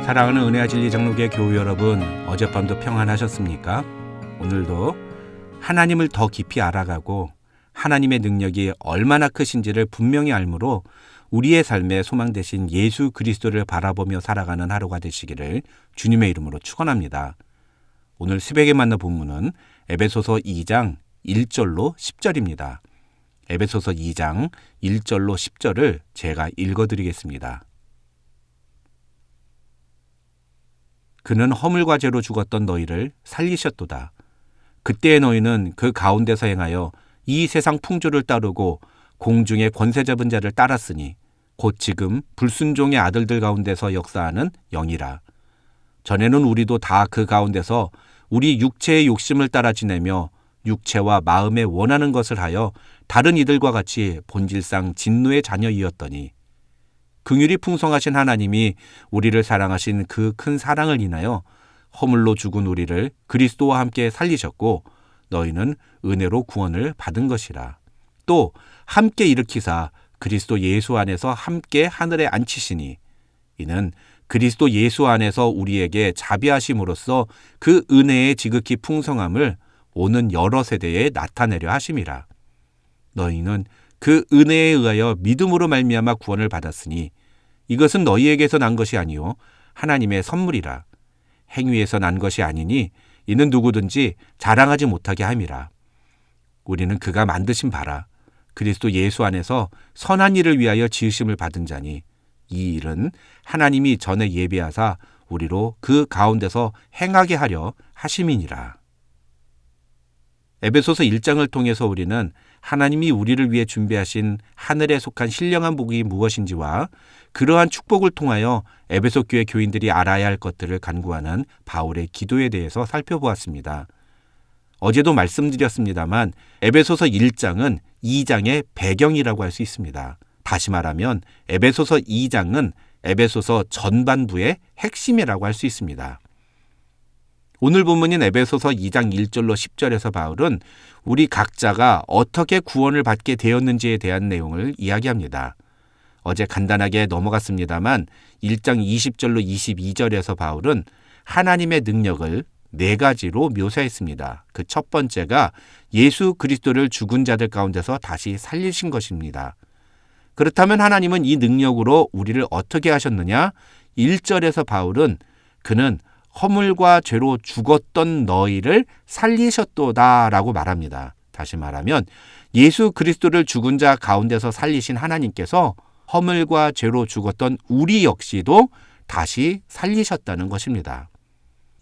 사랑하는 은혜와 진리 장로교회 교우 여러분, 어젯밤도 평안하셨습니까? 오늘도 하나님을 더 깊이 알아가고 하나님의 능력이 얼마나 크신지를 분명히 알므로 우리의 삶의 소망 되신 예수 그리스도를 바라보며 살아가는 하루가 되시기를 주님의 이름으로 축원합니다. 오늘 새벽에 만난 본문은 에베소서 2장 1절로 10절입니다. 에베소서 2장 1절로 10절을 제가 읽어드리겠습니다. 그는 허물과 죄로 죽었던 너희를 살리셨도다. 그때의 너희는 그 가운데서 행하여 이 세상 풍조를 따르고 공중의 권세 잡은 자를 따랐으니 곧 지금 불순종의 아들들 가운데서 역사하는 영이라. 전에는 우리도 다 그 가운데서 우리 육체의 욕심을 따라 지내며 육체와 마음에 원하는 것을 하여 다른 이들과 같이 본질상 진노의 자녀이었더니 긍휼이 풍성하신 하나님이 우리를 사랑하신 그 큰 사랑을 인하여 허물로 죽은 우리를 그리스도와 함께 살리셨고 너희는 은혜로 구원을 받은 것이라. 또 함께 일으키사 그리스도 예수 안에서 함께 하늘에 앉히시니 이는 그리스도 예수 안에서 우리에게 자비하심으로써 그 은혜의 지극히 풍성함을 오는 여러 세대에 나타내려 하심이라. 너희는 그 은혜에 의하여 믿음으로 말미암아 구원을 받았으니 이것은 너희에게서 난 것이 아니요 하나님의 선물이라. 행위에서 난 것이 아니니 이는 누구든지 자랑하지 못하게 함이라. 우리는 그가 만드신 바라 그리스도 예수 안에서 선한 일을 위하여 지으심을 받은 자니 이 일은 하나님이 전에 예비하사 우리로 그 가운데서 행하게 하려 하심이니라. 에베소서 1장을 통해서 우리는 하나님이 우리를 위해 준비하신 하늘에 속한 신령한 복이 무엇인지와 그러한 축복을 통하여 에베소 교회 교인들이 알아야 할 것들을 간구하는 바울의 기도에 대해서 살펴보았습니다. 어제도 말씀드렸습니다만 에베소서 1장은 2장의 배경이라고 할 수 있습니다. 다시 말하면 에베소서 2장은 에베소서 전반부의 핵심이라고 할 수 있습니다. 오늘 본문인 에베소서 2장 1절로 10절에서 바울은 우리 각자가 어떻게 구원을 받게 되었는지에 대한 내용을 이야기합니다. 어제 간단하게 넘어갔습니다만 1장 20절로 22절에서 바울은 하나님의 능력을 4가지로 묘사했습니다. 그 첫 번째가 예수 그리스도를 죽은 자들 가운데서 다시 살리신 것입니다. 그렇다면 하나님은 이 능력으로 우리를 어떻게 하셨느냐? 1절에서 바울은 그는 허물과 죄로 죽었던 너희를 살리셨도다라고 말합니다. 다시 말하면 예수 그리스도를 죽은 자 가운데서 살리신 하나님께서 허물과 죄로 죽었던 우리 역시도 다시 살리셨다는 것입니다.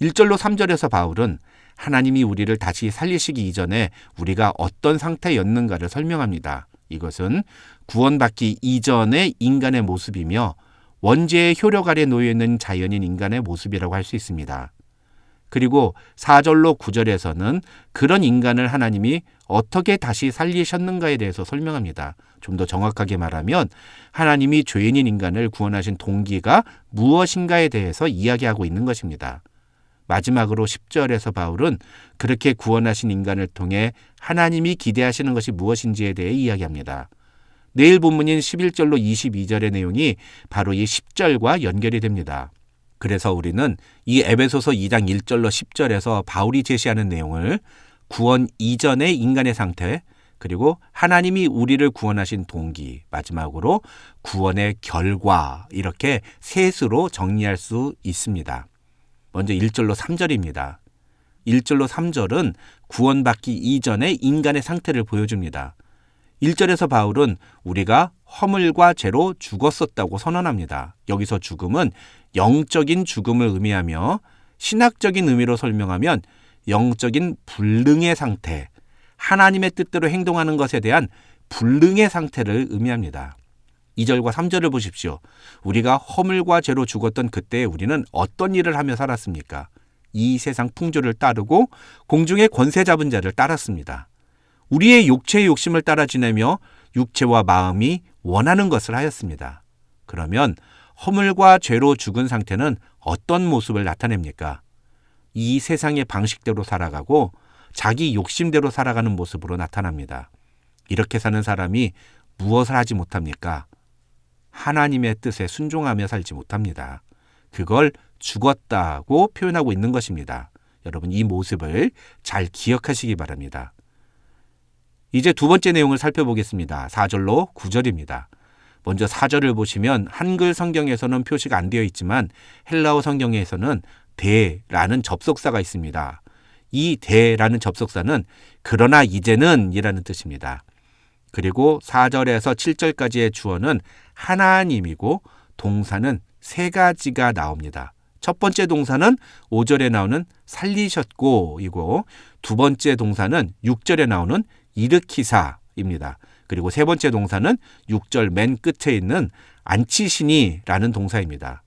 1절로 3절에서 바울은 하나님이 우리를 다시 살리시기 이전에 우리가 어떤 상태였는가를 설명합니다. 이것은 구원받기 이전의 인간의 모습이며 원죄의 효력 아래 놓여있는 자연인 인간의 모습이라고 할 수 있습니다. 그리고 4절로 9절에서는 그런 인간을 하나님이 어떻게 다시 살리셨는가에 대해서 설명합니다. 좀 더 정확하게 말하면 하나님이 죄인인 인간을 구원하신 동기가 무엇인가에 대해서 이야기하고 있는 것입니다. 마지막으로 10절에서 바울은 그렇게 구원하신 인간을 통해 하나님이 기대하시는 것이 무엇인지에 대해 이야기합니다. 내일 본문인 11절로 22절의 내용이 바로 이 10절과 연결이 됩니다. 그래서 우리는 이 에베소서 2장 1절로 10절에서 바울이 제시하는 내용을 구원 이전의 인간의 상태, 그리고 하나님이 우리를 구원하신 동기, 마지막으로 구원의 결과, 이렇게 셋으로 정리할 수 있습니다. 먼저 1절로 3절입니다. 1절로 3절은 구원받기 이전의 인간의 상태를 보여줍니다. 1절에서 바울은 우리가 허물과 죄로 죽었었다고 선언합니다. 여기서 죽음은 영적인 죽음을 의미하며 신학적인 의미로 설명하면 영적인 불능의 상태, 하나님의 뜻대로 행동하는 것에 대한 불능의 상태를 의미합니다. 2절과 3절을 보십시오. 우리가 허물과 죄로 죽었던 그때에 우리는 어떤 일을 하며 살았습니까? 이 세상 풍조를 따르고 공중의 권세 잡은 자를 따랐습니다. 우리의 육체의 욕심을 따라 지내며 육체와 마음이 원하는 것을 하였습니다. 그러면 허물과 죄로 죽은 상태는 어떤 모습을 나타냅니까? 이 세상의 방식대로 살아가고 자기 욕심대로 살아가는 모습으로 나타납니다. 이렇게 사는 사람이 무엇을 하지 못합니까? 하나님의 뜻에 순종하며 살지 못합니다. 그걸 죽었다고 표현하고 있는 것입니다. 여러분 이 모습을 잘 기억하시기 바랍니다. 이제 두 번째 내용을 살펴보겠습니다. 4절로 9절입니다. 먼저 4절을 보시면 한글 성경에서는 표시가 안 되어 있지만 헬라어 성경에서는 대라는 접속사가 있습니다. 이 대라는 접속사는 그러나 이제는 이라는 뜻입니다. 그리고 4절에서 7절까지의 주어는 하나님이고 동사는 세 가지가 나옵니다. 첫 번째 동사는 5절에 나오는 살리셨고 이고 두 번째 동사는 6절에 나오는 일으키사입니다. 그리고 세 번째 동사는 6절 맨 끝에 있는 앉히시니라는 동사입니다.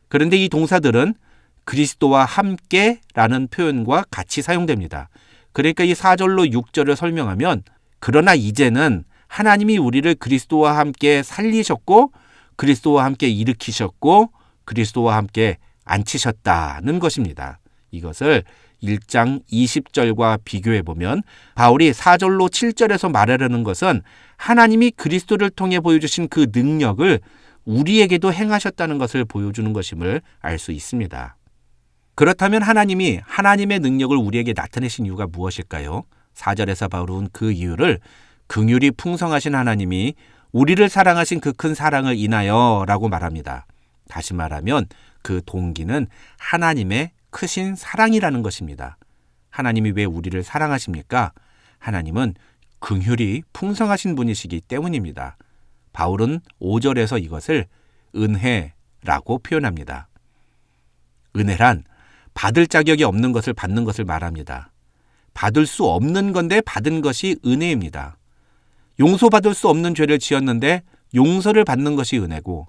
그런데 이 동사들은 그리스도와 함께라는 표현과 같이 사용됩니다. 그러니까 이 4절로 6절을 설명하면 그러나 이제는 하나님이 우리를 그리스도와 함께 살리셨고 그리스도와 함께 일으키셨고 그리스도와 함께 앉히셨다는 것입니다. 이것을 1장 20절과 비교해보면 바울이 4절로 7절에서 말하려는 것은 하나님이 그리스도를 통해 보여주신 그 능력을 우리에게도 행하셨다는 것을 보여주는 것임을 알 수 있습니다. 그렇다면 하나님이 하나님의 능력을 우리에게 나타내신 이유가 무엇일까요? 4절에서 바울은 그 이유를 긍휼이 풍성하신 하나님이 우리를 사랑하신 그 큰 사랑을 인하여 라고 말합니다. 다시 말하면 그 동기는 하나님의 크신 사랑이라는 것입니다. 하나님이 왜 우리를 사랑하십니까? 하나님은 긍휼이 풍성하신 분이시기 때문입니다. 바울은 5절에서 이것을 은혜라고 표현합니다. 은혜란 받을 자격이 없는 것을 받는 것을 말합니다. 받을 수 없는 건데 받은 것이 은혜입니다. 용서받을 수 없는 죄를 지었는데 용서를 받는 것이 은혜고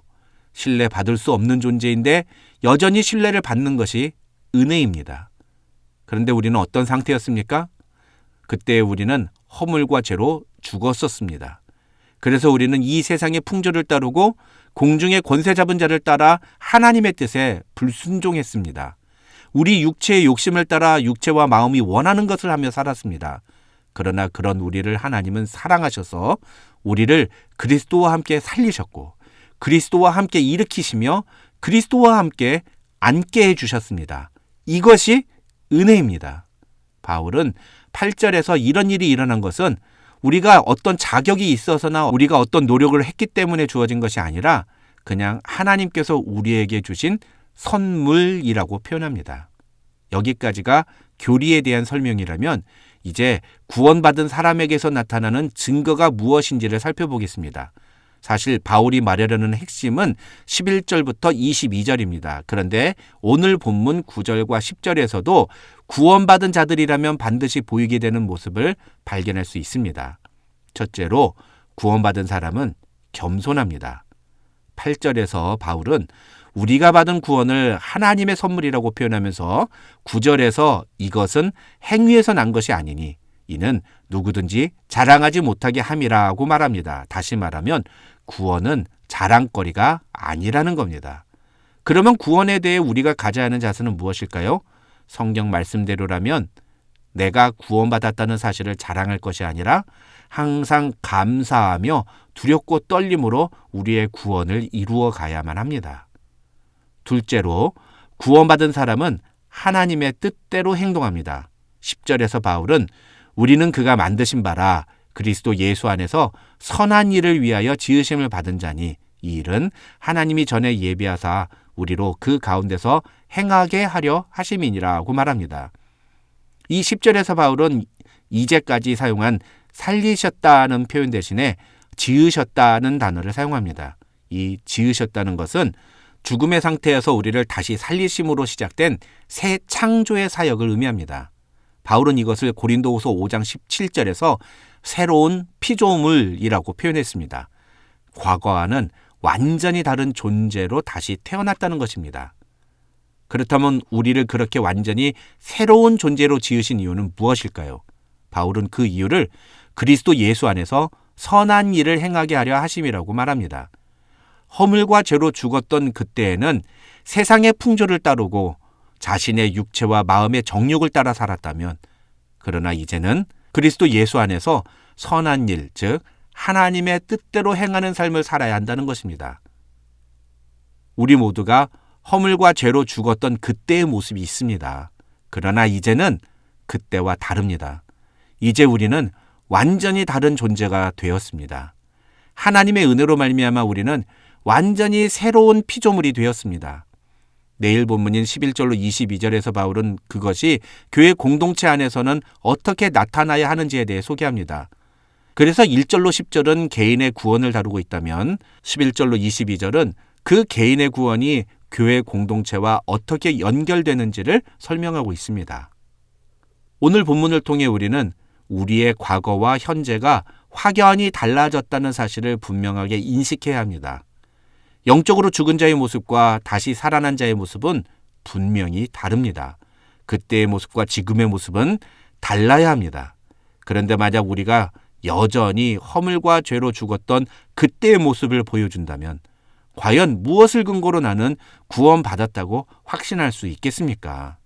신뢰받을 수 없는 존재인데 여전히 신뢰를 받는 것이 은혜입니다. 그런데 우리는 어떤 상태였습니까? 그때 우리는 허물과 죄로 죽었었습니다. 그래서 우리는 이 세상의 풍조를 따르고 공중의 권세 잡은 자를 따라 하나님의 뜻에 불순종했습니다. 우리 육체의 욕심을 따라 육체와 마음이 원하는 것을 하며 살았습니다. 그러나 그런 우리를 하나님은 사랑하셔서 우리를 그리스도와 함께 살리셨고 그리스도와 함께 일으키시며 그리스도와 함께 앉게 해주셨습니다. 이것이 은혜입니다. 바울은 8절에서 이런 일이 일어난 것은 우리가 어떤 자격이 있어서나 우리가 어떤 노력을 했기 때문에 주어진 것이 아니라 그냥 하나님께서 우리에게 주신 선물이라고 표현합니다. 여기까지가 교리에 대한 설명이라면 이제 구원받은 사람에게서 나타나는 증거가 무엇인지를 살펴보겠습니다. 사실 바울이 말하려는 핵심은 11절부터 22절입니다. 그런데 오늘 본문 9절과 10절에서도 구원받은 자들이라면 반드시 보이게 되는 모습을 발견할 수 있습니다. 첫째로 구원받은 사람은 겸손합니다. 8절에서 바울은 우리가 받은 구원을 하나님의 선물이라고 표현하면서 9절에서 이것은 행위에서 난 것이 아니니 이는 누구든지 자랑하지 못하게 함이라고 말합니다. 다시 말하면 구원은 자랑거리가 아니라는 겁니다. 그러면 구원에 대해 우리가 가져야 하는 자세는 무엇일까요? 성경 말씀대로라면 내가 구원받았다는 사실을 자랑할 것이 아니라 항상 감사하며 두렵고 떨림으로 우리의 구원을 이루어 가야만 합니다. 둘째로 구원받은 사람은 하나님의 뜻대로 행동합니다. 10절에서 바울은 우리는 그가 만드신 바라 그리스도 예수 안에서 선한 일을 위하여 지으심을 받은 자니 이 일은 하나님이 전에 예비하사 우리로 그 가운데서 행하게 하려 하심이니라고 말합니다. 이 10절에서 바울은 이제까지 사용한 살리셨다는 표현 대신에 지으셨다는 단어를 사용합니다. 이 지으셨다는 것은 죽음의 상태에서 우리를 다시 살리심으로 시작된 새 창조의 사역을 의미합니다. 바울은 이것을 고린도후서 5장 17절에서 새로운 피조물이라고 표현했습니다. 과거와는 완전히 다른 존재로 다시 태어났다는 것입니다. 그렇다면 우리를 그렇게 완전히 새로운 존재로 지으신 이유는 무엇일까요? 바울은 그 이유를 그리스도 예수 안에서 선한 일을 행하게 하려 하심이라고 말합니다. 허물과 죄로 죽었던 그때에는 세상의 풍조를 따르고 자신의 육체와 마음의 정욕을 따라 살았다면 그러나 이제는 그리스도 예수 안에서 선한 일, 즉 하나님의 뜻대로 행하는 삶을 살아야 한다는 것입니다. 우리 모두가 허물과 죄로 죽었던 그때의 모습이 있습니다. 그러나 이제는 그때와 다릅니다. 이제 우리는 완전히 다른 존재가 되었습니다. 하나님의 은혜로 말미암아 우리는 완전히 새로운 피조물이 되었습니다. 내일 본문인 11절로 22절에서 바울은 그것이 교회 공동체 안에서는 어떻게 나타나야 하는지에 대해 소개합니다. 그래서 1절로 10절은 개인의 구원을 다루고 있다면 11절로 22절은 그 개인의 구원이 교회 공동체와 어떻게 연결되는지를 설명하고 있습니다. 오늘 본문을 통해 우리는 우리의 과거와 현재가 확연히 달라졌다는 사실을 분명하게 인식해야 합니다. 영적으로 죽은 자의 모습과 다시 살아난 자의 모습은 분명히 다릅니다. 그때의 모습과 지금의 모습은 달라야 합니다. 그런데 만약 우리가 여전히 허물과 죄로 죽었던 그때의 모습을 보여준다면 과연 무엇을 근거로 나는 구원받았다고 확신할 수 있겠습니까?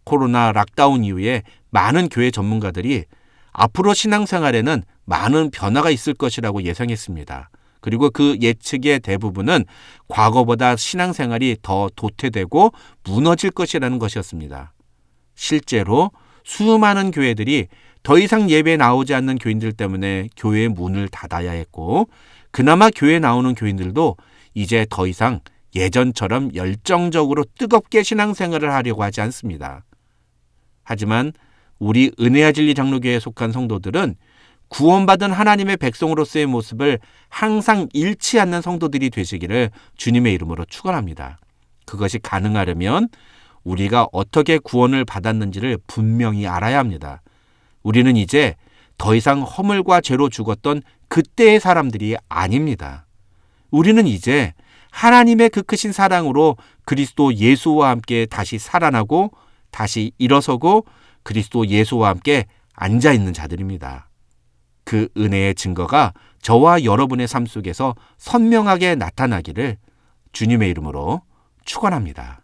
코로나 락다운 이후에 많은 교회 전문가들이 앞으로 신앙생활에는 많은 변화가 있을 것이라고 예상했습니다. 그리고 그 예측의 대부분은 과거보다 신앙생활이 더 도태되고 무너질 것이라는 것이었습니다. 실제로 수많은 교회들이 더 이상 예배에 나오지 않는 교인들 때문에 교회의 문을 닫아야 했고, 그나마 교회에 나오는 교인들도 이제 더 이상 예전처럼 열정적으로 뜨겁게 신앙생활을 하려고 하지 않습니다. 하지만 우리 은혜와 진리 장로교회에 속한 성도들은 구원받은 하나님의 백성으로서의 모습을 항상 잃지 않는 성도들이 되시기를 주님의 이름으로 축원합니다. 그것이 가능하려면 우리가 어떻게 구원을 받았는지를 분명히 알아야 합니다. 우리는 이제 더 이상 허물과 죄로 죽었던 그때의 사람들이 아닙니다. 우리는 이제 하나님의 그 크신 사랑으로 그리스도 예수와 함께 다시 살아나고 다시 일어서고 그리스도 예수와 함께 앉아있는 자들입니다. 그 은혜의 증거가 저와 여러분의 삶 속에서 선명하게 나타나기를 주님의 이름으로 축원합니다.